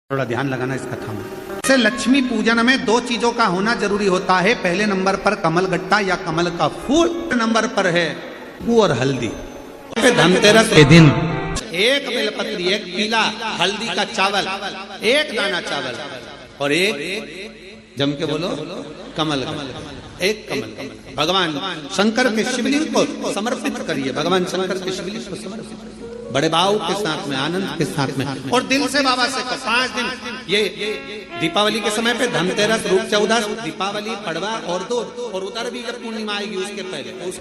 थोड़ा ध्यान लगाना इस कथा में। से लक्ष्मी पूजन में दो चीजों का होना जरूरी होता है। पहले नंबर पर कमल गट्टा या कमल का फूल, नंबर पर है गू और हल्दी। धनतेरस के दिन एक बेलपत्री, एक पीला हल्दी का चावल, एक दाना चावल और एक जम के बोलो कमल, एक कमल भगवान शंकर के शिवलिंग को समर्पित करिए। भगवान शंकर के शिवलिंग को समर्पित बड़े भाव के साथ में, आनंद के साथ में और दिल से बाबा से 5 दिन। ये दीपावली के समय पे धनतेरस, रूप चौदस, दीपावली, पड़वा और दो और उधर भी जब पूर्णिमा आएगी उसके पहले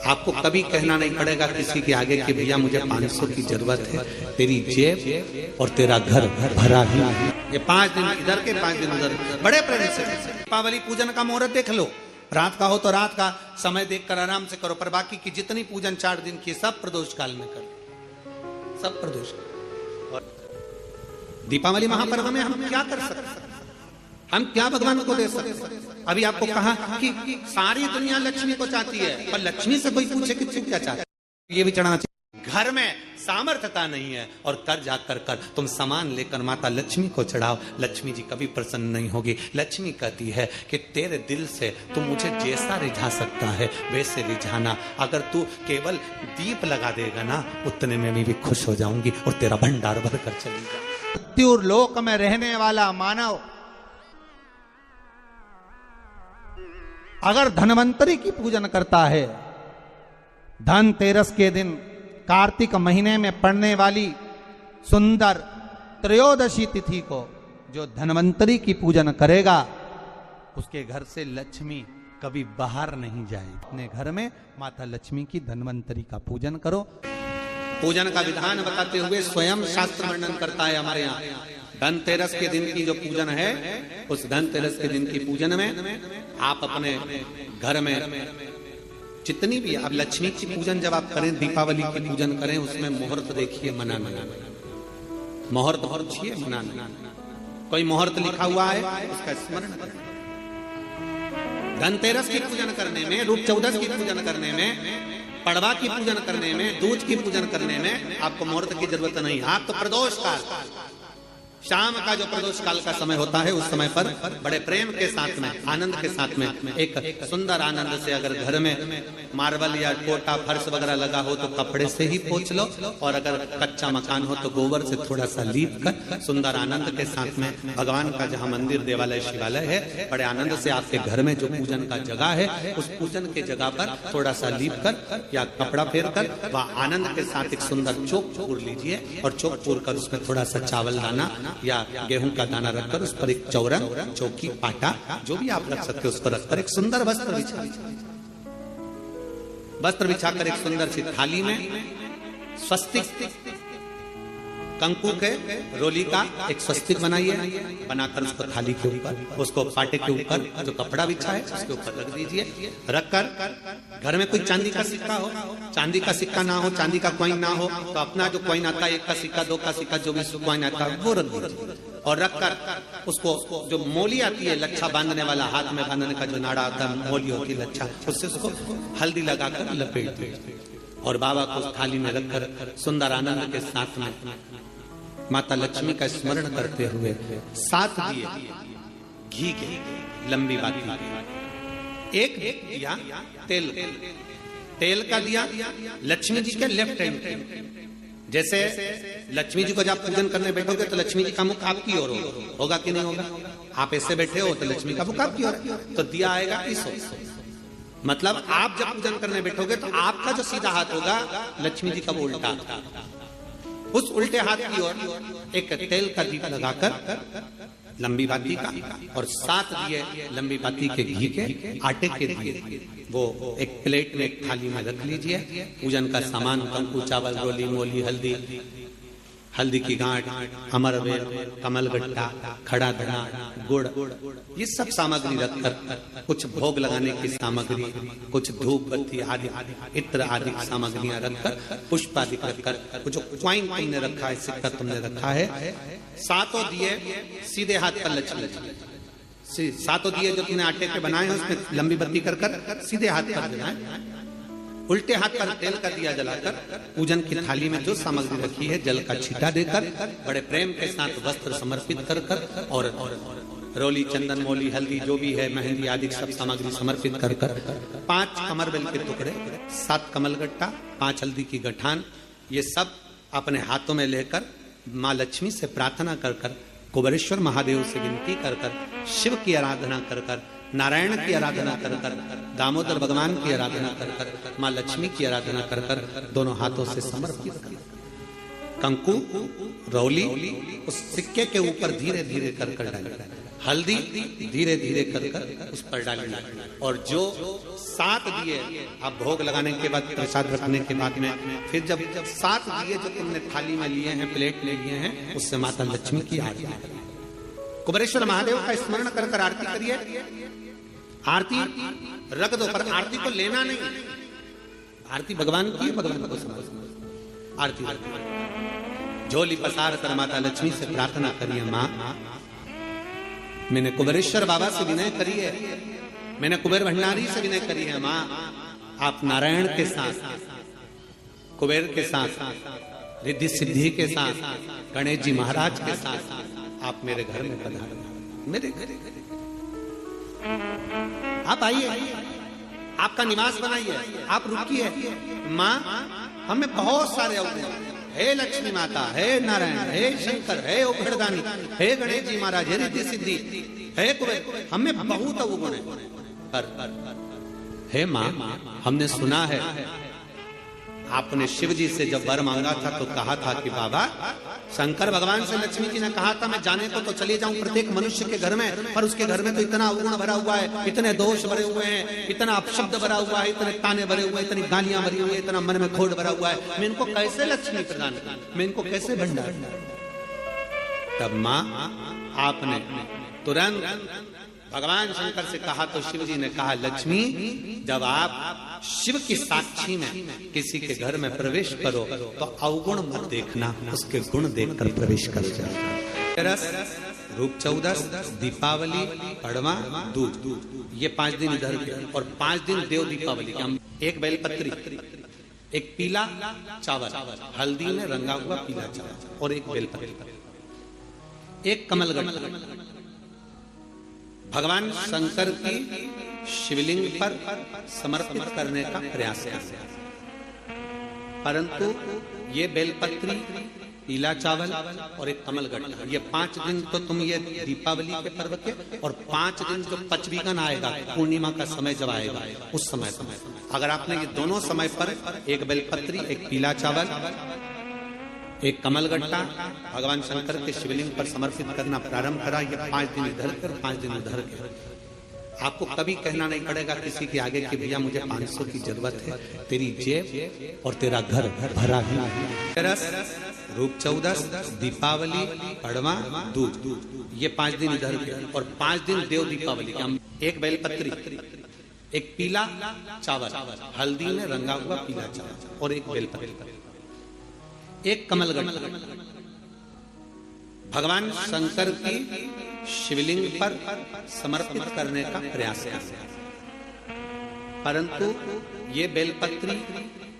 आपको कभी कहना नहीं पड़ेगा किसी के आगे कि भैया मुझे 500 की जरूरत है, तेरी जेब और तेरा घर भरा ही। ये 5 दिन इधर के 5 दिन उधर, बड़े प्रेम से। दीपावली पूजन का मुहूर्त देख लो, रात का हो तो रात का समय देखकर आराम से करो, पर बाकी की जितनी पूजन 4 दिन की सब प्रदोष काल में करो, सब प्रदोष। और दीपावली महापर्व में हम क्या कर सकते हैं? हम क्या भगवान को दे सकते हैं? अभी आपको कहा कि सारी दुनिया लक्ष्मी को चाहती है, पर लक्ष्मी से कोई पूछे कि तू क्या चाहता है? ये भी चढ़ाना चाहिए। घर में सामर्थ्यता नहीं है और कर जाकर कर तुम सामान लेकर माता लक्ष्मी को चढ़ाओ, लक्ष्मी जी कभी प्रसन्न नहीं होगी। लक्ष्मी कहती है कि तेरे दिल से तू मुझे जैसा रिझा सकता है वैसे रिझाना। अगर तू केवल दीप लगा देगा ना, उतने में भी खुश हो जाऊंगी और तेरा भंडार भर कर चलेगा। मृत्यु लोक में रहने वाला मानव अगर धनवंतरी की पूजन करता है, धनतेरस के दिन कार्तिक महीने में पड़ने वाली सुंदर त्रयोदशी तिथि को जो धनवंतरी की पूजन करेगा, उसके घर से लक्ष्मी कभी बाहर नहीं जाएगी। अपने घर में माता लक्ष्मी की धनवंतरी का पूजन करो। पूजन का विधान बताते हुए स्वयं शास्त्र वर्णन करता है हमारे यहाँ। धनतेरस के दिन की जो पूजन है, उस धनतेरस के दिन की पूजन में आप अपने घर में जितनी भी, अब लक्ष्मी की पूजन जब आप करें, दीपावली की पूजन करें, उसमें मुहूर्त देखिए, मनाना मुहूर्त पूछिए, मनाना। कोई मुहूर्त लिखा हुआ है उसका स्मरण करें। धनतेरस की पूजन करने में, रूप चौदस की पूजन करने में, पड़वा की पूजन करने में, दूज की पूजन करने में आपको मुहूर्त की जरूरत नहीं। आप तो प्रदोष काल, शाम का जो प्रदोष काल का समय होता है, उस समय पर बड़े प्रेम के साथ में, आनंद के साथ में, एक सुंदर आनंद से, अगर घर में मार्बल या कोटा फर्श वगैरह लगा हो तो कपड़े से ही पोंछ लो, और अगर कच्चा मकान हो तो गोबर से थोड़ा सा लीप कर सुंदर आनंद के साथ में भगवान का जहाँ मंदिर, देवालय, शिवालय है, बड़े आनंद से आपके घर में जो पूजन का जगह है, उस पूजन के जगह पर थोड़ा सा लीप कर या कपड़ा फेर कर वह आनंद के साथ एक सुंदर चौक पूर लीजिए, और चौक पूर कर उसमें थोड़ा सा चावल दाना या गेहूं का दाना रखकर उस पर एक चौरन, चौकी, पाटा जो भी आप रख सकते हो उस पर रखकर एक सुंदर वस्त्र बिछाकर एक सुंदर सी थाली में स्वस्तिक कंकु के रोली का एक स्वस्तिक बनाइए, बनाकर उसको थाली के ऊपर, उसको पाटे के ऊपर जो कपड़ा बिछा है उसके ऊपर रख दीजिए। रखकर घर में कोई चांदी का सिक्का हो, चांदी का सिक्का ना हो, चांदी का कॉइन ना हो तो अपना जो कॉइन आता है, 1 का सिक्का, 2 का सिक्का, जो भी कॉइन आता है वो रख दीजिए। और रखकर उसको जो मोली आती है, लच्छा बांधने वाला, हाथ में बांधने का जो नाड़ा आता है, मोली होती है लच्छा, उससे उसको हल्दी लगाकर लपेट दीजिए और बाबा को उस थाली में रखकर सुंदर आनंद के साथ में माता लक्ष्मी का स्मरण करते हुए 7 दिए घी के, लंबी बाती, एक दिया तेल का दिया लक्ष्मी जी के लेफ्ट हैंड पे। जैसे लक्ष्मी जी को जब पूजन करने बैठोगे तो लक्ष्मी जी का मुख आपकी ओर होगा कि नहीं होगा? आप ऐसे बैठे हो तो लक्ष्मी का मुख आपकी ओर, तो दिया आएगा इस ओर। मतलब आप जब पूजन करने बैठोगे तो आपका जो सीधा हाथ होगा, लक्ष्मी जी का वो उल्टा, उस उल्टे हाथ की ओर एक तेल का दीप लगाकर लंबी बाती का, और 7 दिए लंबी बाती के घी के, आटे के दिए, वो एक प्लेट में, एक थाली में रख लीजिए। पूजन का सामान, कंकु, चावल, रोली, मोली, हल्दी की गांठ, अमरवेल, कमल गट्टा, खड़ा धना, गुड़, ये सब सामग्री रखकर, कुछ भोग लगाने की सामग्री, कुछ धूप बत्ती आदि, इत्र आदि सामग्रियां रखकर, पुष्प आदि रखकर, जो क्वाइन तुमने रखा है, सिक्का तुमने रखा है, 7 दिए सीधे हाथ पर लक्ष्मी, 7 दिए जो तुमने आटे के बनाए हैं उसमें लंबी बत्ती कर सीधे हाथ पर बनाए, उल्टे हाथ पर तेल का दिया जलाकर पूजन की थाली में जो सामग्री रखी है जल का छींटा देकर बड़े प्रेम के साथ वस्त्र समर्पित कर कर और रोली, चंदन, मौली, हल्दी जो भी है, मेहंदी आदि सब सामग्री समर्पित कर कर 5 कमरबेल के टुकड़े, 7 कमलगट्टा, 5 हल्दी की गठान, ये सब अपने हाथों में लेकर माँ लक्ष्मी से प्रार्थना कर कर, कुबेरेश्वर महादेव से विनती कर कर, शिव की आराधना कर कर, नारायण की आराधना कर कर, दामोदर भगवान की आराधना कर कर, माँ लक्ष्मी की आराधना कर कर दोनों हाथों से समर्पित कर कंकु, रौली उस सिक्के के ऊपर धीरे धीरे कर कर डालें, हल्दी धीरे धीरे कर कर उस पर डालें, और जो 7 दिए आप भोग लगाने के बाद, प्रसाद रखने के बाद में फिर जब 7 दिए जो तुमने थाली में लिए हैं, प्लेट में लिए हैं, उससे माता लक्ष्मी की आरती करिए, कुबेरेश्वर महादेव का स्मरण कर कर आरती करिए। आरती रख दो, पर आरती को लेना नहीं, आरती भगवान की, भगवान को समझ। आरती झोली पसार कर माता लक्ष्मी से प्रार्थना करिए, माँ मैंने कुबेरेश्वर बाबा से विनय करी है, मैंने कुबेर भंडारी से विनय करी है, माँ आप नारायण के साथ, कुबेर के साथ, रिद्धि सिद्धि के साथ, गणेश जी महाराज के साथ आप मेरे घर में पधारो, मेरे घर आप आइए, आपका निवास बनाइए, आप रुकिए। माँ हमें बहुत सारे अवगुण, हे लक्ष्मी माता, हे नारायण, हे शंकर, हे उभरदानी, हे गणेश जी महाराज, हे रिद्धि सिद्धि, हे कुबेर, हमें बहुत अवगुण है, पर हे माँ हमने सुना है आपने शिव जी से जब वर मांगा था तो कहा था कि बाबा शंकर भगवान से लक्ष्मी जी ने कहा था मैं जाने को तो चले जाऊं प्रत्येक मनुष्य के घर में, पर उसके घर में तो इतना अवगुण भरा हुआ है, इतने दोष भरे हुए हैं, इतना अपशब्द भरा हुआ है, इतने ताने भरे हुए हैं, इतनी गालियां भरी हुई है, इतना मन में खोट भरा हुआ है, मैं इनको कैसे लक्ष्मी प्रदान करूं, मैं इनको कैसे भंडार। तब माँ आपने तुरंत भगवान शंकर से कहा तो शिव जी ने कहा लक्ष्मी जब आप शिव की साक्षी में किसी के घर में प्रवेश करो तो अवगुण मत देखना, उसके गुण देखकर प्रवेश कर जाओ। रूप 14, दीपावली, पड़वा, दूध, ये 5 दिन इधर के, और 5 दिन देव दीपावली के हम एक बेलपत्री, एक पीला चावल, हल्दी में रंगा हुआ पीला चावल, और एक बेलपत्री, एक कमलगट्टा भगवान शंकर की शिवलिंग पर समर्पित करने का प्रयास है। परंतु ये बेलपत्री, पीला चावल और एक कमलगट्टा, ये 5 दिन तो तुम ये दीपावली के पर्व के, और 5 दिन जो पचवीगन आएगा, पूर्णिमा का समय जब आएगा, उस समय अगर आपने ये दोनों समय पर एक बेलपत्री, एक पीला चावल, एक कमलगट्टा भगवान शंकर के शिवलिंग पर समर्पित करना प्रारंभ करा, ये 5 दिन इधर के और 5 दिन उधर के, आपको कभी कहना नहीं पड़ेगा किसी के आगे कि भैया मुझे 500 की जरूरत है, तेरी जेब और तेरा घर भरा ही। रूप 14, दीपावली, पड़वा, दूध, ये 5 दिन इधर के, और 5 दिन देव दीपावली के हम एक बेलपत्री, एक पीला चावल, हल्दी में रंगा हुआ पीला चावल, और एक बेलपत्री, एक कमलगट्टा भगवान शंकर की शिवलिंग पर समर्पित करने का प्रयास है। परंतु ये बेलपत्री,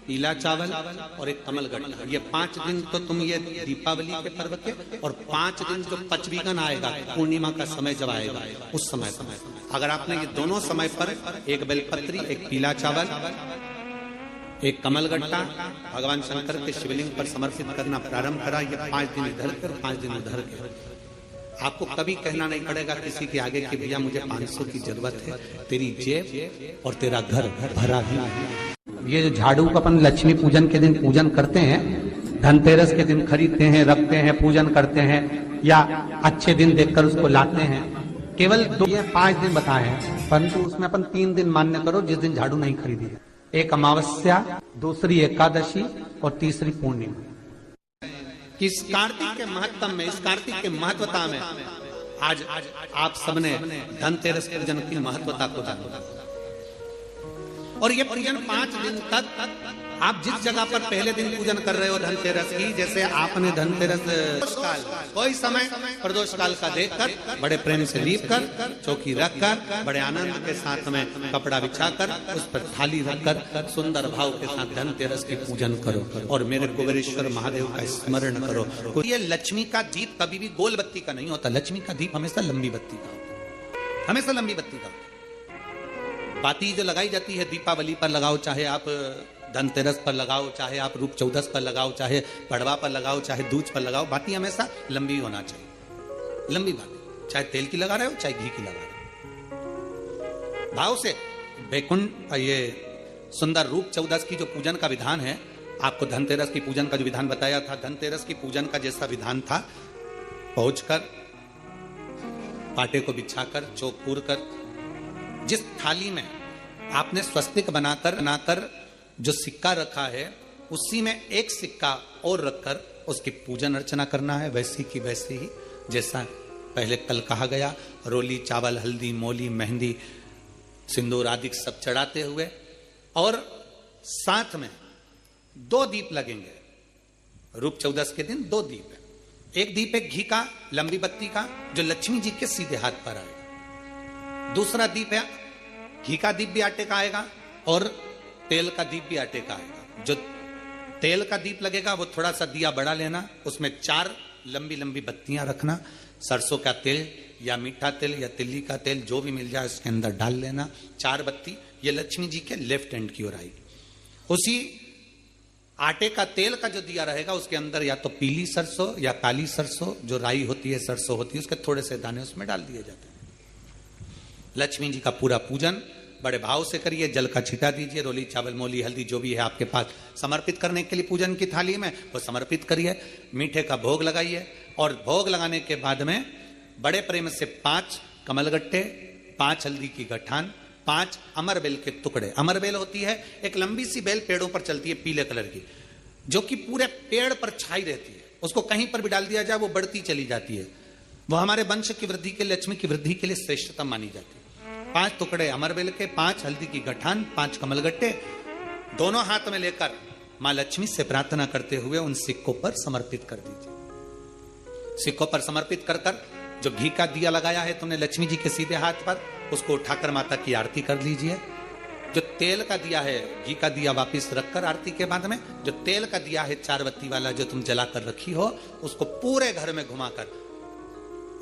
पीला चावल और एक कमलगट्टा, ये 5 दिन तो तुम ये दीपावली के पर्व के, और 5 दिन जो पचवीगन आएगा, पूर्णिमा का समय जब आएगा, उस समय अगर आपने ये दोनों समय पर एक बेलपत्री, एक पीला चावल, एक कमलगट्टा भगवान शंकर के शिवलिंग पर समर्पित करना प्रारंभ करा, ये 5 दिन इधर के और 5 दिन उधर के, आपको कभी कहना नहीं पड़ेगा किसी के आगे कि भैया मुझे 500 की जरूरत है, तेरी जेब और तेरा घर भरा ही। ये जो झाड़ू को अपन लक्ष्मी पूजन के दिन पूजन करते हैं, धनतेरस के दिन खरीदते हैं, रखते हैं, पूजन करते हैं, या अच्छे दिन देखकर उसको लाते हैं, केवल 5 दिन बताए हैं, परंतु उसमें अपन 3 दिन मान्य करो जिस दिन झाड़ू नहीं खरीदी है, एक अमावस्या, दूसरी एकादशी और तीसरी पूर्णिमा। इस कार्तिक के महत्व में, इस कार्तिक के महत्वता में आज आप सबने धनतेरस पूजन की महत्वता को जाना, और ये पूजन 5 दिन तक आप जिस जगह पर पहले दिन पूजन कर रहे हो धनतेरस की, जैसे आपने धनतेरस कोई समय प्रदोष काल का देखकर बड़े प्रेम से लीप कर चौकी रखकर बड़े आनंद के साथ में कपड़ा बिछाकर उस पर थाली रखकर सुंदर भाव के साथ धनतेरस की पूजन करो और मेरे कुबेरेश्वर महादेव का स्मरण करो। ये लक्ष्मी का दीप कभी भी गोल बत्ती का नहीं होता, लक्ष्मी का दीप हमेशा लंबी बत्ती का होता, हमेशा लंबी बत्ती का होता। बाती जो लगाई जाती है दीपावली पर लगाओ, चाहे आप धनतेरस पर लगाओ, चाहे आप रूप चौदस पर लगाओ, चाहे पड़वा पर लगाओ, चाहे दूज पर लगाओ, बाती हमेशा लंबी होना चाहिए, लंबी बाती, चाहे तेल की लगा रहे हो चाहे घी की लगा रहे हो। भाव से बैकुंठ ये सुंदर रूप चौदस की जो पूजन का विधान है, आपको धनतेरस की पूजन का जो विधान बताया था, धनतेरस की पूजन का जैसा विधान था, पहुंचकर पाटे को बिछाकर चौक पूर कर जिस थाली में आपने स्वस्तिक बनाकर जो सिक्का रखा है उसी में एक सिक्का और रखकर उसकी पूजन अर्चना करना है, वैसी की वैसी ही जैसा पहले कल कहा गया। रोली, चावल, हल्दी, मोली, मेहंदी, सिंदूर आदि सब चढ़ाते हुए और साथ में 2 दीप लगेंगे। रूप चौदस के दिन 2 दीप है, एक दीप है घी का लंबी बत्ती का जो लक्ष्मी जी के सीधे हाथ पर आएगा, दूसरा दीप है घी का दीप भी आटे का आएगा और तेल का दीप भी आटे का आएगा। जो तेल का दीप लगेगा वो थोड़ा सा दिया बड़ा लेना, उसमें 4 लंबी लंबी बत्तियां रखना, सरसों का तेल या मीठा तेल या तिल्ली का तेल जो भी मिल जाए उसके अंदर डाल लेना, 4 बत्ती ये लक्ष्मी जी के लेफ्ट हैंड की ओर आएगी। उसी आटे का तेल का जो दिया रहेगा उसके अंदर या तो पीली सरसों या काली सरसों जो राई होती है, सरसों होती है, उसके थोड़े से दाने उसमें डाल दिए जाते हैं। लक्ष्मी जी का पूरा पूजन बड़े भाव से करिए, जल का छिटा दीजिए, रोली, चावल, मोली, हल्दी जो भी है आपके पास समर्पित करने के लिए पूजन की थाली में वो समर्पित करिए, मीठे का भोग लगाइए और भोग लगाने के बाद में बड़े प्रेम से 5 कमलगट्टे, 5 हल्दी की गठान, 5 अमरबेल के टुकड़े। अमरबेल होती है एक लंबी सी बेल, पेड़ों पर चलती है पीले कलर की, जो कि पूरे पेड़ पर छाई रहती है, उसको कहीं पर भी डाल दिया जाए वो बढ़ती चली जाती है, वो हमारे वंश की वृद्धि के लिए, लक्ष्मी की वृद्धि के लिए श्रेष्ठतम मानी जाती है। 5 टुकड़े अमरबेल के, 5 हल्दी की गठान, 5 कमलगट्टे दोनों हाथ में लेकर मां लक्ष्मी से प्रार्थना करते हुए उन सिक्कों पर समर्पित कर दीजिए। सिक्कों पर समर्पित कर जो घी का दिया लगाया है तुमने लक्ष्मी जी के सीधे हाथ पर, उसको उठाकर माता की आरती कर लीजिए। जो तेल का दिया है, घी का दिया वापस रखकर आरती के बाद में जो तेल का दिया है 4 बत्ती वाला जो तुम जलाकर रखी हो, उसको पूरे घर में घुमाकर,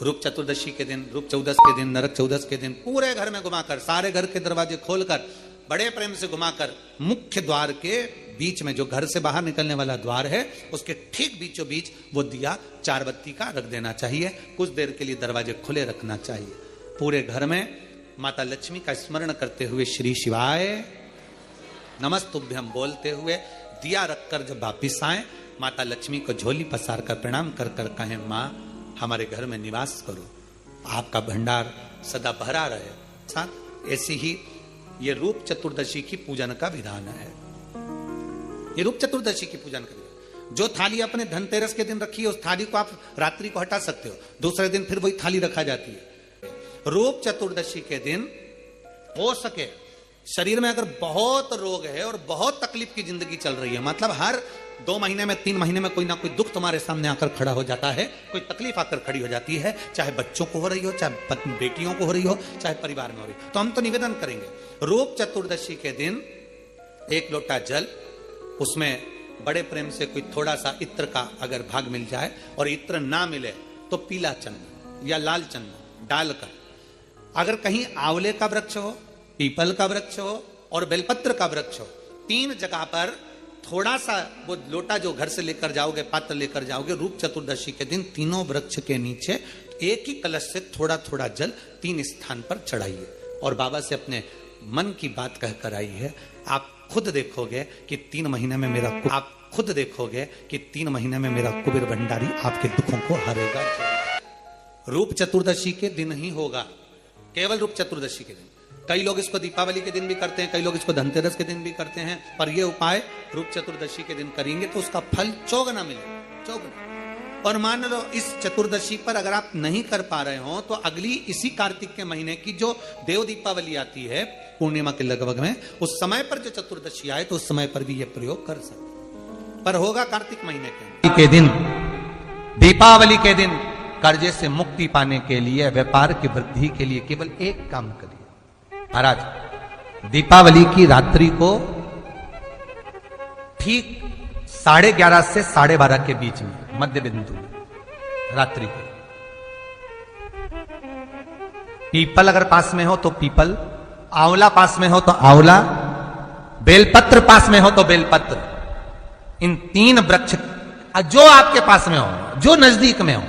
रूप चतुर्दशी के दिन, रूप चौदस के दिन, नरक चौदस के दिन पूरे घर में घुमाकर, सारे घर के दरवाजे खोलकर बड़े प्रेम से घुमाकर मुख्य द्वार के बीच में जो घर से बाहर निकलने वाला द्वार है उसके ठीक बीचों बीच वो दिया 4 बत्ती का रख देना चाहिए। कुछ देर के लिए दरवाजे खुले रखना चाहिए। पूरे घर में माता लक्ष्मी का स्मरण करते हुए श्री शिवाय नमस्तुभ्यम बोलते हुए दिया रखकर जब वापिस आए, माता लक्ष्मी को झोली पसार कर प्रणाम कर कर कहें, माँ हमारे घर में निवास करो, आपका भंडार सदा भरा रहे। साथ ऐसी ही ये रूप चतुर्दशी की पूजन का विधान है। ये रूप चतुर्दशी की पूजन का विधान, जो थाली आपने धनतेरस के दिन रखी है उस थाली को आप रात्रि को हटा सकते हो, दूसरे दिन फिर वही थाली रखा जाती है। रूप चतुर्दशी के दिन हो सके शरीर में अगर बहुत रोग है और बहुत तकलीफ की जिंदगी चल रही है, मतलब हर 2 महीने में 3 महीने में कोई ना कोई दुख तुम्हारे सामने आकर खड़ा हो जाता है, कोई तकलीफ आकर खड़ी हो जाती है, चाहे बच्चों को हो रही हो, चाहे बेटियों को हो रही हो, चाहे परिवार में हो रही हो, तो हम तो निवेदन करेंगे रूप चतुर्दशी के दिन 1 लोटा जल, उसमें बड़े प्रेम से कोई थोड़ा सा इत्र का अगर भाग मिल जाए और इत्र ना मिले तो पीला चंदन या लाल चंदन डालकर, अगर कहीं आंवले का वृक्ष हो, पीपल का वृक्ष हो और बेलपत्र का वृक्ष हो, 3 जगह पर थोड़ा सा वो लोटा जो घर से लेकर जाओगे, पात्र लेकर जाओगे, रूप चतुर्दशी के दिन तीनों वृक्ष के नीचे एक ही कलश से थोड़ा थोड़ा जल 3 स्थान पर चढ़ाइए और बाबा से अपने मन की बात कहकर आई है। आप खुद देखोगे कि 3 महीने में मेरा कुबेर भंडारी आपके दुखों को हरेगा। रूप चतुर्दशी के दिन ही होगा, केवल रूप चतुर्दशी के दिन। कई लोग इसको दीपावली के दिन भी करते हैं, कई लोग इसको धनतेरस के दिन भी करते हैं, पर यह उपाय रूप चतुर्दशी के दिन करेंगे तो उसका फल चौगुना मिलेगा, चौगुना। और मान लो इस चतुर्दशी पर अगर आप नहीं कर पा रहे हो तो अगली इसी कार्तिक के महीने की जो देव दीपावली आती है पूर्णिमा के लगभग में, उस समय पर जो चतुर्दशी आए तो उस समय पर भी यह प्रयोग कर सकते, पर होगा कार्तिक महीने के दिन, दीपावली के दिन। कर्जे से मुक्ति पाने के लिए, व्यापार की वृद्धि के लिए केवल एक काम करिए महाराज। दीपावली की रात्रि को ठीक 11:30 से 12:30 के बीच में, मध्य बिंदु रात्रि को, पीपल अगर पास में हो तो पीपल, आंवला पास में हो तो आंवला, बेलपत्र पास में हो तो बेलपत्र, इन 3 वृक्ष जो आपके पास में हो, जो नजदीक में हो,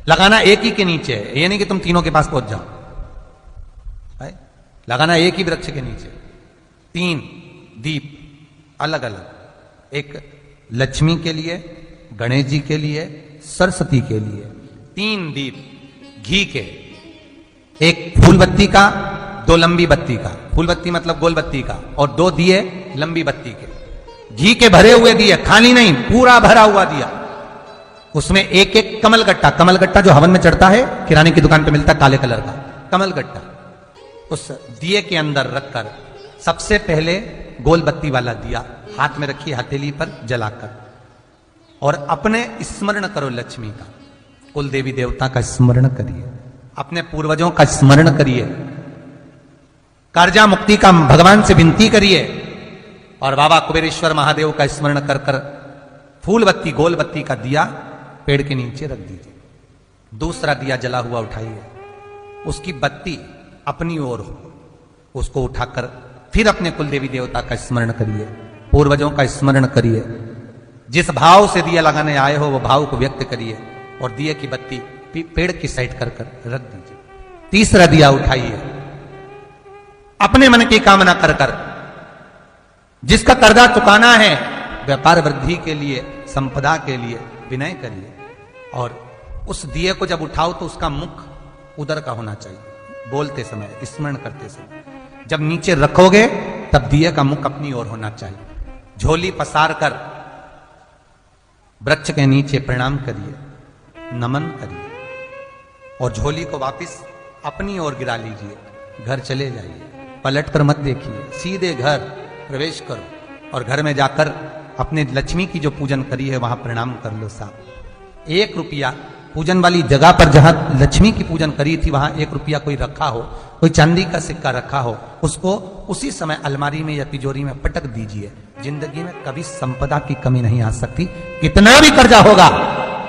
लगाना एक ही के नीचे। ये नहीं कि तुम तीनों के पास पहुंच जाओ, लगाना एक ही वृक्ष के नीचे। 3 दीप अलग अलग, एक लक्ष्मी के लिए, गणेश जी के लिए, सरस्वती के लिए। 3 दीप घी के, एक फूल बत्ती का, 2 लंबी बत्ती का, फूल बत्ती मतलब गोल बत्ती का, और 2 दिए लंबी बत्ती के, घी के भरे हुए दिए, खाली नहीं, पूरा भरा हुआ दिया। उसमें एक एक कमलगट्टा, कमलगट्टा जो हवन में चढ़ता है, किराने की दुकान पे मिलता है काले कलर का कमलगट्टा, उस दिए के अंदर रखकर सबसे पहले गोल बत्ती वाला दिया हाथ में रखिए, हथेली पर जलाकर, और अपने स्मरण करो लक्ष्मी का, कुल देवी देवता का स्मरण करिए, अपने पूर्वजों का स्मरण करिए, कर्जा मुक्ति का भगवान से विनती करिए, और बाबा कुबेरेश्वर महादेव का स्मरण कर कर फूल बत्ती, गोल बत्ती का दिया पेड़ के नीचे रख दीजिए। दूसरा दिया जला हुआ उठाइए, उसकी बत्ती अपनी ओर हो, उसको उठाकर फिर अपने कुल देवी देवता का स्मरण करिए, पूर्वजों का स्मरण करिए, जिस भाव से दिया लगाने आए हो वो भाव को व्यक्त करिए, और दिए की बत्ती पेड़ की साइड कर कर रख दीजिए। तीसरा दिया उठाइए, अपने मन की कामना कर कर, जिसका कर्जा चुकाना है, व्यापार वृद्धि के लिए, संपदा के लिए विनय करिए, और उस दिए को जब उठाओ तो उसका मुख उधर का होना चाहिए, बोलते समय, स्मरण करते समय। जब नीचे रखोगे तब दिए का मुख अपनी ओर होना चाहिए। झोली पसार कर वृक्ष के नीचे प्रणाम करिए, नमन करिए, और झोली को वापस अपनी ओर गिरा लीजिए, घर चले जाइए, पलट कर मत देखिए, सीधे घर प्रवेश करो, और घर में जाकर अपने लक्ष्मी की जो पूजन करी है वहां प्रणाम कर लो साहब। 1 रुपया पूजन वाली जगह पर जहां लक्ष्मी की पूजन करी थी वहां 1 रुपया कोई रखा हो, कोई चांदी का सिक्का रखा हो, उसको उसी समय अलमारी में या तिजोरी में पटक दीजिए। जिंदगी में कभी संपदा की कमी नहीं आ सकती। कितना भी कर्जा होगा,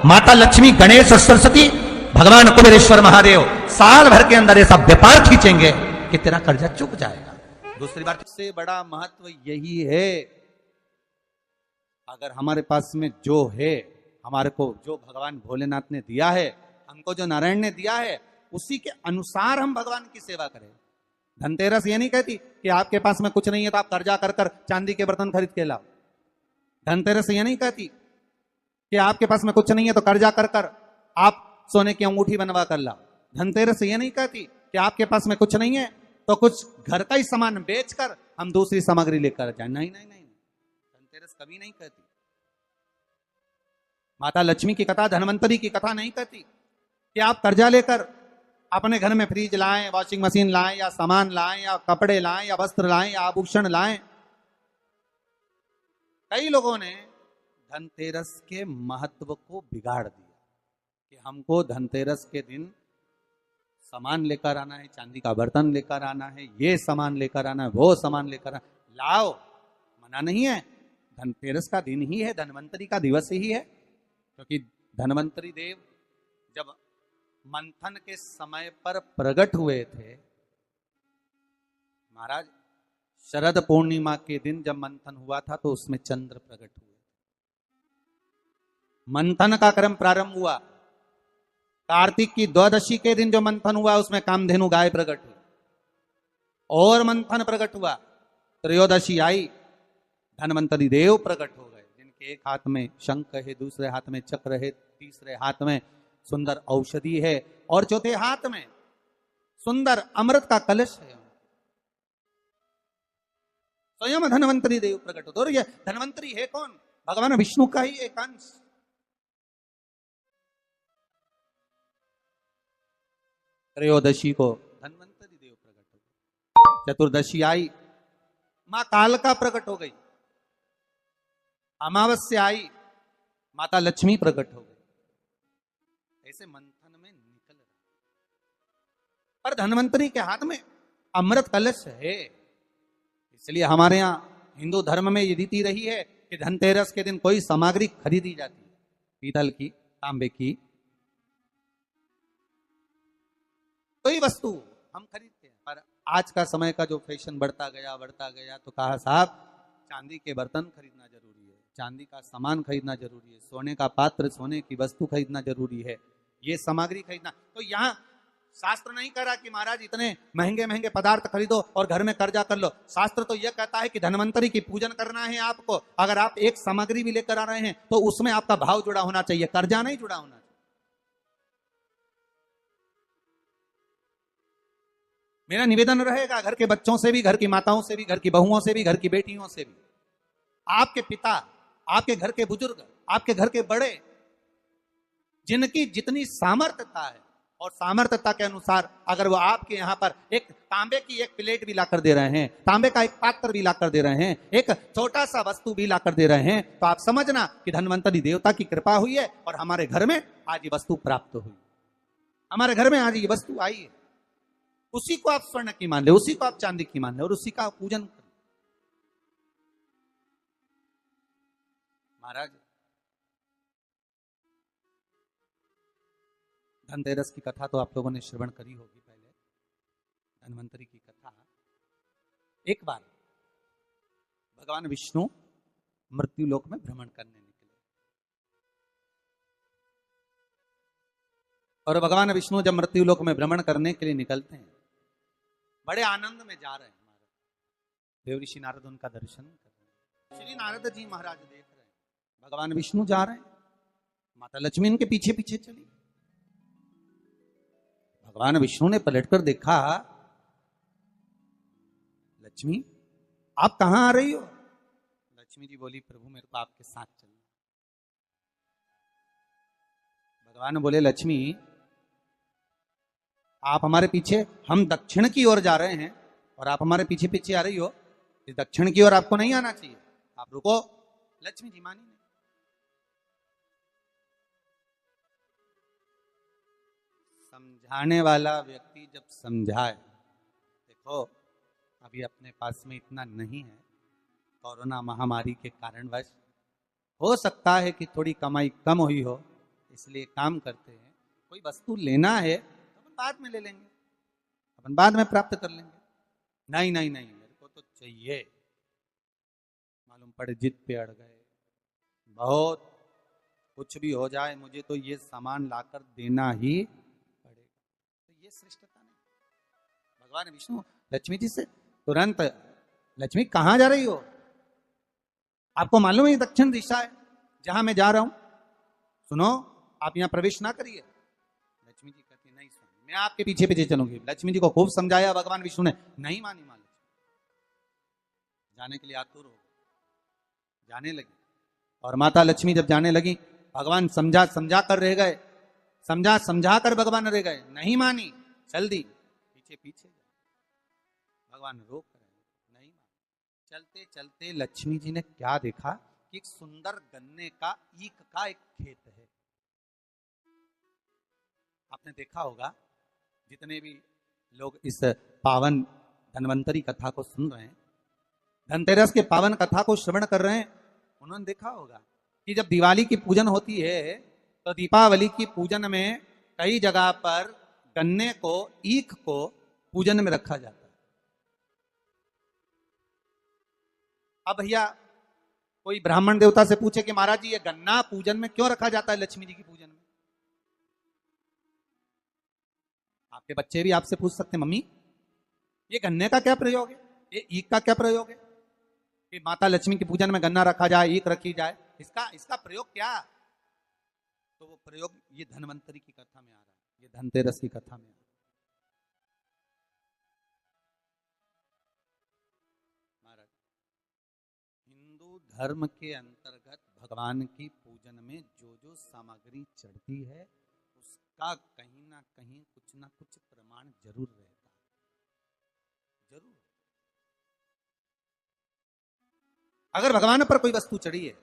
माता लक्ष्मी, गणेश और सरस्वती, भगवान कुबेरेश्वर महादेव साल भर के अंदर ऐसा व्यापार खींचेंगे कि तेरा कर्जा चुक जाएगा। दूसरी बात, सबसे बड़ा महत्व यही है, अगर हमारे पास में जो है, हमारे को जो भगवान भोलेनाथ ने दिया है, हमको जो नारायण ने दिया है, उसी के अनुसार हम भगवान की सेवा करें। धनतेरस ये नहीं कहती कि आपके पास में कुछ नहीं है तो आप कर्जा कर कर चांदी के बर्तन खरीद के लाओ। धनतेरस ये नहीं कहती कि आपके पास में कुछ नहीं है तो कर्जा कर कर आप सोने की अंगूठी बनवा कर लाओ। धनतेरस ये नहीं कहती कि आपके पास में कुछ नहीं है तो कुछ घर का ही सामान बेचकर हम दूसरी सामग्री लेकर जाए। नहीं नहीं नहीं, धनतेरस कभी नहीं कहती। माता लक्ष्मी की कथा, धनवंतरी की कथा नहीं कहती कि आप कर्जा लेकर अपने घर में फ्रिज लाएं, वॉशिंग मशीन लाएं, या सामान लाएं, या कपड़े लाएं, या वस्त्र लाएं, या आभूषण लाएं। कई लोगों ने धनतेरस के महत्व को बिगाड़ दिया कि हमको धनतेरस के दिन सामान लेकर आना है, चांदी का बर्तन लेकर आना है, ये सामान लेकर आना है, वो सामान लेकर आना। लाओ, मना नहीं है, धनतेरस का दिन ही है, धनवंतरी का दिवस ही है। क्योंकि धनवंतरी देव जब मंथन के समय पर प्रकट हुए थे महाराज, शरद पूर्णिमा के दिन जब मंथन हुआ था तो उसमें चंद्र प्रकट हुए। मंथन का क्रम प्रारंभ हुआ, कार्तिक की द्वादशी के दिन जो मंथन हुआ उसमें कामधेनु गाय प्रकट हुई, और मंथन प्रकट हुआ। त्रयोदशी आई, धनवंतरी देव प्रकट हो गए, जिनके एक हाथ में शंख है, दूसरे हाथ में चक्र है, तीसरे हाथ में सुंदर औषधि है, और चौथे हाथ में सुंदर अमृत का कलश है। स्वयं धनवंतरी देव प्रकट होते। और ये धनवंतरी है कौन? भगवान विष्णु का ही एक अंश। त्रयोदशी को धन्वंतरी देव प्रकट हो गए, चतुर्दशी आई मां कालका प्रकट हो गई, अमावस्या आई माता लक्ष्मी प्रकट हो गई। ऐसे मंथन में निकल रहा, पर धन्वंतरी के हाथ में अमृत कलश है। इसलिए हमारे यहां हिंदू धर्म में ये रीति रही है कि धनतेरस के दिन कोई सामग्री खरीदी जाती है, पीतल की, तांबे की, कोई वस्तु हम खरीदते हैं। पर आज का समय का जो फैशन बढ़ता गया तो कहा साहब चांदी के बर्तन खरीदना जरूरी है, चांदी का सामान खरीदना जरूरी है, सोने का पात्र, सोने की वस्तु खरीदना जरूरी है, ये सामग्री खरीदना। तो यहाँ शास्त्र नहीं कह रहा कि महाराज इतने महंगे महंगे पदार्थ खरीदो और घर में कर्जा कर लो। शास्त्र तो यह कहता है कि धन्वंतरी की पूजन करना है आपको। अगर आप एक सामग्री भी लेकर आ रहे हैं तो उसमें आपका भाव जुड़ा होना चाहिए, कर्जा नहीं जुड़ा होना चाहिए। मेरा निवेदन रहेगा घर के बच्चों से भी, घर की माताओं से भी, घर की बहुओं से भी, घर की बेटियों से भी, आपके पिता, आपके घर के बुजुर्ग, आपके घर के बड़े, जिनकी जितनी सामर्थ्यता है और सामर्थ्यता के अनुसार अगर वो आपके यहां पर एक तांबे की एक प्लेट भी लाकर दे रहे हैं, तांबे का एक पात्र भी लाकर दे रहे हैं, एक छोटा सा वस्तु भी लाकर दे रहे हैं, तो आप समझना कि धन्वंतरी देवता की कृपा हुई है और हमारे घर में आज ये वस्तु प्राप्त हुई, हमारे घर में आज ये वस्तु आई है। उसी को आप स्वर्ण की मान ले, उसी को आप चांदी की मान ले और उसी का पूजन कर। महाराज धनतेरस की कथा तो आप लोगों ने श्रवण करी होगी पहले, धन्वंतरी की कथा। एक बार भगवान विष्णु मृत्यु लोक में भ्रमण करने निकले और भगवान विष्णु जब मृत्यु लोक में भ्रमण करने के लिए निकलते हैं, बड़े आनंद में जा रहे हैं। देवऋषि नारद उनका दर्शन कर रहे हैं, श्री नारद जी महाराज देख रहे हैं भगवान विष्णु जा रहे हैं, माता लक्ष्मी इनके पीछे पीछे चली। भगवान विष्णु ने पलटकर देखा, लक्ष्मी आप कहां आ रही हो? लक्ष्मी जी बोली, प्रभु मेरे को आपके साथ चलना। भगवान बोले, लक्ष्मी आप हमारे पीछे, हम दक्षिण की ओर जा रहे हैं और आप हमारे पीछे पीछे आ रही हो, इस दक्षिण की ओर आपको नहीं आना चाहिए, आप रुको। लक्ष्मी जी मानी नहीं। समझाने वाला व्यक्ति जब समझाए, देखो अभी अपने पास में इतना नहीं है, कोरोना महामारी के कारणवश हो सकता है कि थोड़ी कमाई कम हुई हो, इसलिए काम करते हैं। कोई वस्तु लेना है तो अपन बाद में ले लेंगे, अपन बाद में प्राप्त कर लेंगे। नहीं नहीं नहीं, मेरे को तो चाहिए। मालूम पड़े जिद पे अड़ गए, बहुत कुछ भी हो जाए मुझे तो ये सामान लाकर देना ही पड़ेगा, तो ये श्रेष्ठता नहीं। भगवान विष्णु लक्ष्मी जी से तुरंत, लक्ष्मी कहां जा रही हो? आपको मालूम है ये दक्षिण दिशा है जहां मैं जा रहा हूं, सुनो आप यहां प्रवेश ना करिए। लक्ष्मी जी कहती नहीं स्वामी, मैं आपके पीछे पीछे चलूंगी। लक्ष्मी जी को खूब समझाया भगवान विष्णु ने, नहीं मानी मां लक्ष्मी, जाने के लिए आतुर हो, जाने लगी। और माता लक्ष्मी जब जाने लगी, भगवान समझा समझा कर रह गए, समझा समझा कर भगवान रह गए, नहीं मानी, चल दी पीछे पीछे। भगवान रोक रहे, नहीं मानी। चलते चलते लक्ष्मी जी ने क्या देखा कि एक सुंदर गन्ने का ईख का एक खेत है। आपने देखा होगा जितने भी लोग इस पावन धन्वंतरी कथा को सुन रहे हैं, धनतेरस के पावन कथा को श्रवण कर रहे हैं, उन्होंने देखा होगा कि जब दिवाली की पूजन होती है तो दीपावली की पूजन में कई जगह पर गन्ने को, ईख को पूजन में रखा जाता है। अब भैया कोई ब्राह्मण देवता से पूछे कि महाराज जी ये गन्ना पूजन में क्यों रखा जाता है लक्ष्मी जी की पूजन में? आपके बच्चे भी आपसे पूछ सकते हैं, मम्मी ये गन्ने का क्या प्रयोग है, ये ईख का क्या प्रयोग है कि माता लक्ष्मी की पूजन में गन्ना रखा जाए, ईख रखी जाए, इसका प्रयोग क्या? तो वो प्रयोग ये धन्वंतरी की कथा में आ रहा है, ये धनतेरस की कथा में आ रहा है। महाराज हिंदू धर्म के अंतर्गत भगवान की पूजन में जो जो सामग्री चढ़ती है उसका कहीं ना कुछ प्रमाण जरूर रहता, जरूर। अगर भगवान पर कोई वस्तु चढ़ी है,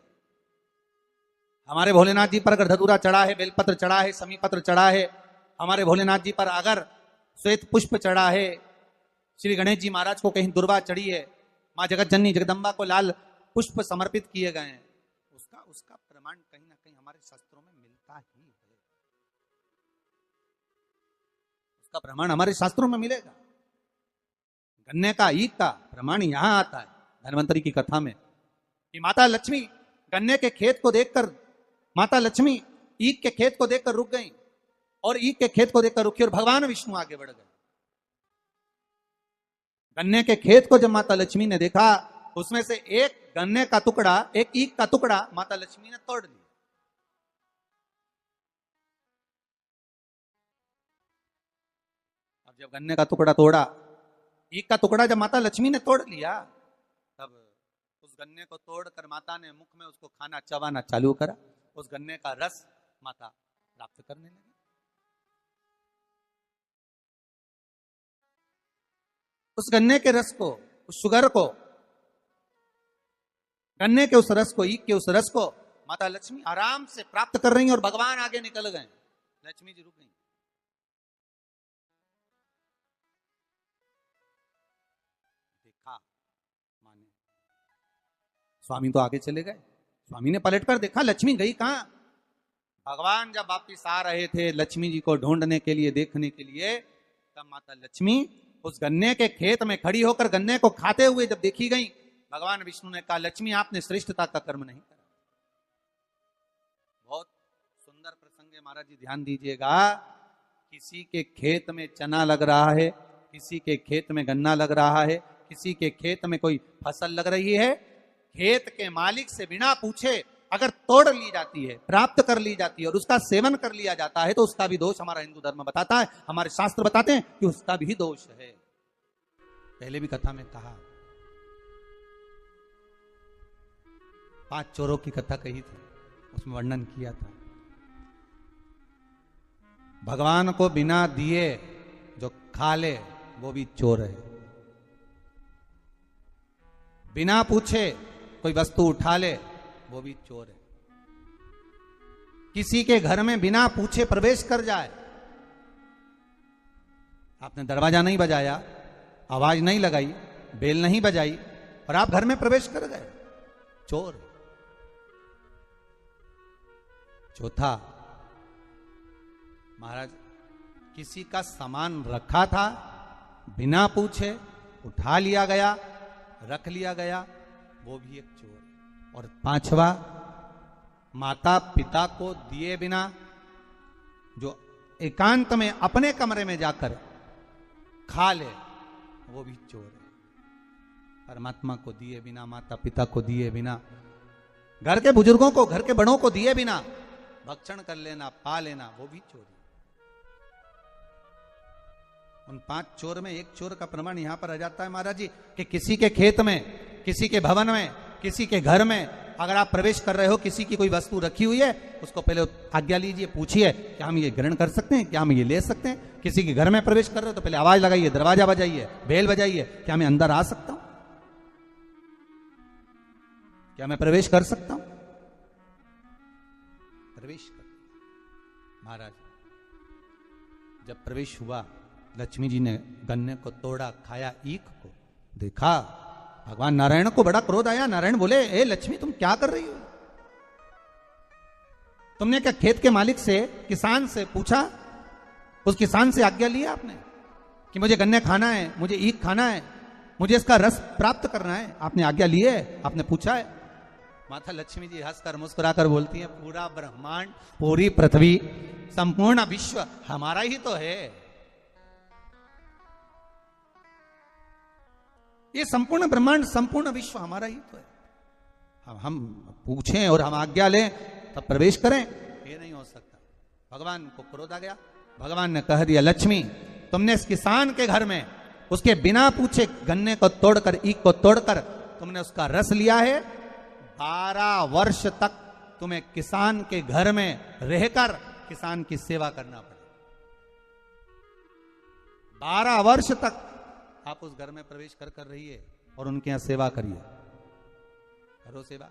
हमारे भोलेनाथ जी पर अगर धतूरा चढ़ा है, बेलपत्र चढ़ा है, समी पत्र चढ़ा है, हमारे भोलेनाथ जी पर अगर श्वेत पुष्प चढ़ा है, श्री गणेश जी महाराज को कहीं दुर्वा चढ़ी है, मां जगत जननी जगदम्बा को लाल पुष्प समर्पित किए गए हैं, उसका प्रमाण कहीं ना कहीं हमारे शास्त्रों में मिलता ही है। उसका प्रमाण हमारे शास्त्रों में मिलेगा। गन्ने का ईख का प्रमाण यहां आता है धन्वंतरी की कथा में कि माता लक्ष्मी गन्ने के खेत को देखकर, माता लक्ष्मी ईख के खेत को देखकर रुक गई और ईख के खेत को देखकर रुकी और भगवान विष्णु आगे बढ़ गए। गन्ने के खेत को जब माता लक्ष्मी ने देखा, उसमें से एक गन्ने का टुकड़ा, एक ईख का टुकड़ा माता लक्ष्मी ने तोड़ लिया। अब जब गन्ने का टुकड़ा तोड़ा, ईख का टुकड़ा जब माता लक्ष्मी ने तोड़ लिया, तब उस गन्ने को तोड़कर माता ने मुख में उसको खाना चबाना चालू करा। उस गन्ने का रस माता प्राप्त करने लगी। उस गन्ने के रस को, उस शुगर को, गन्ने के उस रस को, ईख के उस रस को माता लक्ष्मी आराम से प्राप्त कर रही हैं और भगवान आगे निकल गए। लक्ष्मी जी रुक गई। देखा माने, स्वामी तो आगे चले गए। स्वामी ने पलटकर देखा, लक्ष्मी गई कहां? भगवान जब वापिस आ रहे थे लक्ष्मी जी को ढूंढने के लिए, देखने के लिए, तब माता लक्ष्मी उस गन्ने के खेत में खड़ी होकर गन्ने को खाते हुए जब देखी गई, भगवान विष्णु ने कहा, लक्ष्मी आपने श्रेष्ठता का कर्म नहीं करा। बहुत सुंदर प्रसंग है महाराज जी, ध्यान दीजिएगा। किसी के खेत में चना लग रहा है, किसी के खेत में गन्ना लग रहा है, किसी के खेत में कोई फसल लग रही है, खेत के मालिक से बिना पूछे अगर तोड़ ली जाती है, प्राप्त कर ली जाती है और उसका सेवन कर लिया जाता है, तो उसका भी दोष हमारा हिंदू धर्म बताता है, हमारे शास्त्र बताते हैं कि उसका भी दोष है। पहले भी कथा में कहा, 5 चोरों की कथा कही थी, उसमें वर्णन किया था। भगवान को बिना दिए जो खा ले वो भी चोर है। बिना पूछे कोई वस्तु उठा ले वो भी चोर है। किसी के घर में बिना पूछे प्रवेश कर जाए, आपने दरवाजा नहीं बजाया, आवाज नहीं लगाई, बेल नहीं बजाई और आप घर में प्रवेश कर गए, चोर। चौथा, महाराज किसी का सामान रखा था, बिना पूछे उठा लिया गया, रख लिया गया, वो भी एक चोर। और 5वां, माता पिता को दिए बिना जो एकांत में अपने कमरे में जाकर खा ले, वो भी चोर है। परमात्मा को दिए बिना, माता पिता को दिए बिना, घर के बुजुर्गों को, घर के बड़ों को दिए बिना भक्षण कर लेना, पा लेना, वो भी चोरी। उन 5 चोर में एक चोर का प्रमाण यहां पर आ जाता है महाराज जी कि किसी के खेत में, किसी के भवन में, किसी के घर में अगर आप प्रवेश कर रहे हो, किसी की कोई वस्तु रखी हुई है, उसको पहले आज्ञा लीजिए, पूछिए क्या हम ये ग्रहण कर सकते हैं, क्या हम ये ले सकते हैं। किसी के घर में प्रवेश कर रहे हो तो पहले आवाज लगाइए, दरवाजा बजाइए, बेल बजाइए, क्या मैं अंदर आ सकता हूं, क्या मैं प्रवेश कर सकता हूं? प्रवेश कर। महाराज जब प्रवेश हुआ, लक्ष्मी जी ने गन्ने को तोड़ा, खाया, ईख को देखा, भगवान नारायण को बड़ा क्रोध आया। नारायण बोले, ए लक्ष्मी तुम क्या कर रही हो? तुमने क्या खेत के मालिक से, किसान से पूछा? उस किसान से आज्ञा ली आपने कि मुझे गन्ने खाना है, मुझे ईख खाना है, मुझे इसका रस प्राप्त करना है? आपने आज्ञा ली है? आपने पूछा है? माता लक्ष्मी जी हंसकर मुस्कुराकर बोलती हैं, पूरा ब्रह्मांड, पूरी पृथ्वी, संपूर्ण विश्व हमारा ही तो है। ये संपूर्ण ब्रह्मांड, संपूर्ण विश्व हमारा ही तो है। हम पूछें और हम आज्ञा लें तब प्रवेश करें, ये नहीं हो सकता। भगवान को क्रोध आ गया। भगवान ने कह दिया, लक्ष्मी तुमने इस किसान के घर में उसके बिना पूछे गन्ने को तोड़कर, ईख को तोड़कर तुमने उसका रस लिया है। 12 वर्ष तक तुम्हें किसान के घर में रहकर किसान की सेवा करना पड़ेगा। 12 वर्ष तक आप उस घर में प्रवेश कर रहिए और उनके यहां सेवा करिए। करो सेवा।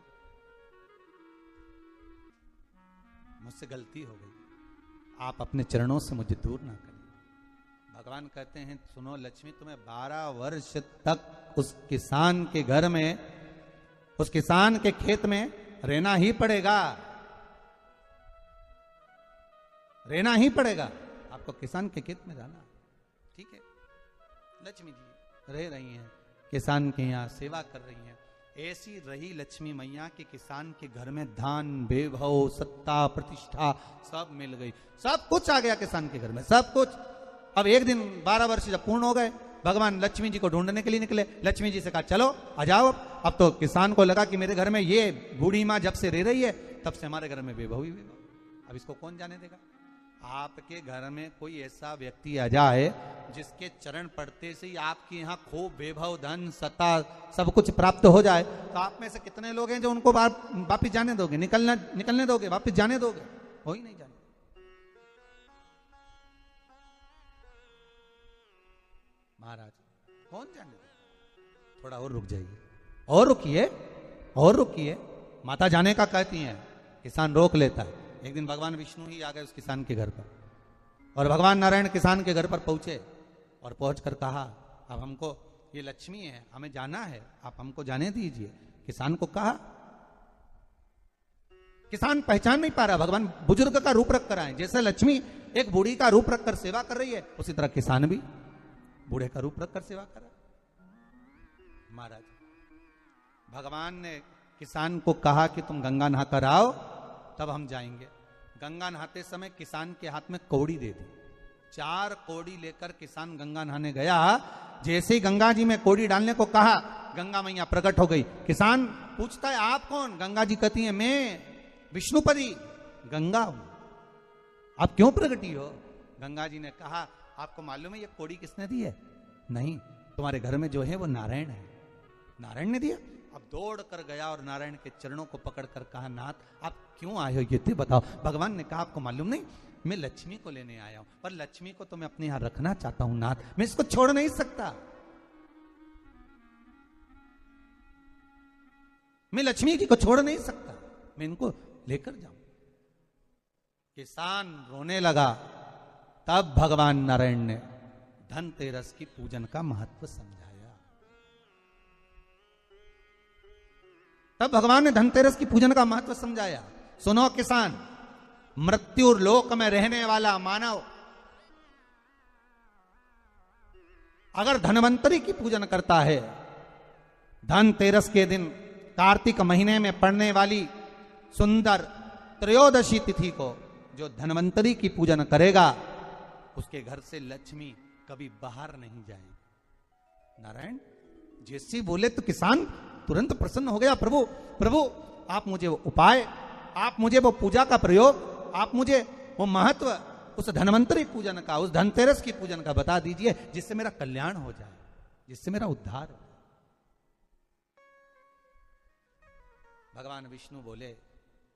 मुझसे गलती हो गई, आप अपने चरणों से मुझे दूर ना करिए। भगवान कहते हैं सुनो लक्ष्मी, तुम्हें 12 वर्ष तक उस किसान के घर में, उस किसान के खेत में रहना ही पड़ेगा, रहना ही पड़ेगा। आपको किसान के खेत में जाना, ठीक है। लक्ष्मी जी रह रही हैं, किसान के यहाँ सेवा कर रही हैं। ऐसी रही लक्ष्मी मैया के किसान के घर में धान, वैभव, सत्ता, प्रतिष्ठा सब मिल गई, सब कुछ आ गया किसान के घर में, सब कुछ। अब एक दिन 12 वर्ष जब पूर्ण हो गए, भगवान लक्ष्मी जी को ढूंढने के लिए निकले। लक्ष्मी जी से कहा चलो आ जाओ। अब तो किसान को लगा कि मेरे घर में ये बूढ़ी माँ जब से रह रही है तब से हमारे घर में वैभव ही वैभव, अब इसको कौन जाने देगा। आपके घर में कोई ऐसा व्यक्ति आ जाए जिसके चरण पड़ते से ही आपके यहाँ खूब वैभव, धन, सत्ता सब कुछ प्राप्त हो जाए, तो आप में से कितने लोग हैं जो उनको वापिस जाने दोगे, निकलने दोगे, वापिस जाने दोगे? हो ही नहीं जाने। महाराज कौन जाने? थोड़ा और रुक जाइए, और रुकिए, और रुकिए। माता जाने का कहती हैं, किसान रोक लेता है। एक दिन भगवान विष्णु ही आ गए उस किसान के घर पर, और भगवान नारायण किसान के घर पर पहुंचे और पहुंचकर कहा अब हमको, ये लक्ष्मी है, हमें जाना है, आप हमको जाने दीजिए। किसान को कहा, किसान पहचान नहीं पा रहा, भगवान बुजुर्ग का रूप रख कर आए। जैसे लक्ष्मी एक बूढ़ी का रूप रखकर सेवा कर रही है, उसी तरह किसान भी बूढ़े का रूप रखकर सेवा कर रहा है। महाराज भगवान ने किसान को कहा कि तुम गंगा नहाकर आओ, तब हम जाएंगे। गंगा नहाते समय किसान के हाथ में कौड़ी दे दी। 4 कौड़ी लेकर किसान गंगा नहाने गया। जैसे ही गंगा जी में कौड़ी डालने को कहा, गंगा मैया प्रकट हो गई। किसान पूछता है आप कौन? गंगा जी कहती है मैं विष्णुपदी गंगा हूं, आप क्यों प्रकटी हो? गंगा जी ने कहा आपको मालूम है ये कौड़ी किसने दी है? नहीं, तुम्हारे घर में जो है वो नारायण है, नारायण ने दिया। अब दौड़ कर गया और नारायण के चरणों को पकड़कर कहा नाथ आप क्यों आए हो ये तो बताओ। भगवान ने कहा आपको मालूम नहीं, मैं लक्ष्मी को लेने आया हूं, पर लक्ष्मी को तो मैं अपने यहां रखना चाहता हूं नाथ, मैं इसको छोड़ नहीं सकता, मैं लक्ष्मी जी को छोड़ नहीं सकता, मैं इनको लेकर जाऊं। किसान रोने लगा। तब भगवान नारायण ने धनतेरस की पूजन का महत्व समझाया। तब भगवान ने धनतेरस की पूजन का महत्व समझाया। सुनो किसान, मृत्यु लोक में रहने वाला मानव अगर धनवंतरी की पूजन करता है, धनतेरस के दिन कार्तिक महीने में पड़ने वाली सुंदर त्रयोदशी तिथि को जो धनवंतरी की पूजन करेगा, उसके घर से लक्ष्मी कभी बाहर नहीं जाएगी। नारायण जैसे बोले तो किसान तुरंत प्रसन्न हो गया। प्रभु प्रभु आप मुझे वो उपाय, आप मुझे वो पूजा का प्रयोग, आप मुझे वो महत्व उस धनवंतरी पूजन का, उस धनतेरस की पूजन का बता दीजिए, जिससे मेरा कल्याण हो जाए, जिससे मेरा उद्धार हो। भगवान विष्णु बोले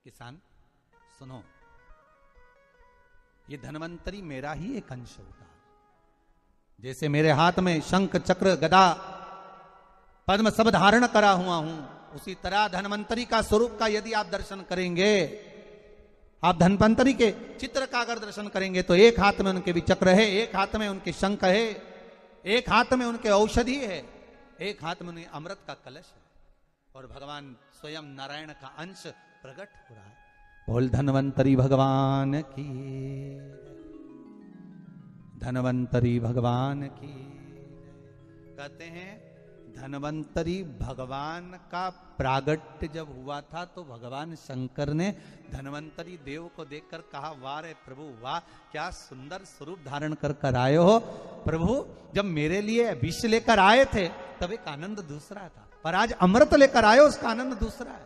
किसान सुनो, ये धनवंतरी मेरा ही एक अंश होता है। जैसे मेरे हाथ में शंख चक्र गदा पद्म सब धारण करा हुआ हूं, उसी तरह धनवंतरी का स्वरूप का यदि आप दर्शन करेंगे, आप धनवंतरी के चित्र का अगर दर्शन करेंगे तो एक हाथ में उनके भी चक्र है, एक हाथ में उनके शंख है, एक हाथ में उनके औषधि है, एक हाथ में उनके अमृत का कलश है, और भगवान स्वयं नारायण का अंश प्रकट हो रहा है। बोल धनवंतरी भगवान की, धनवंतरी भगवान की। कहते हैं धनवंतरी भगवान का प्रागट्य जब हुआ था तो भगवान शंकर ने धनवंतरी देव को देखकर कहा वाह रे प्रभु वाह, क्या सुंदर स्वरूप धारण कर आए हो प्रभु। जब मेरे लिए विष लेकर आए थे तब एक आनंद दूसरा था, पर आज अमृत लेकर आए हो उसका आनंद दूसरा है।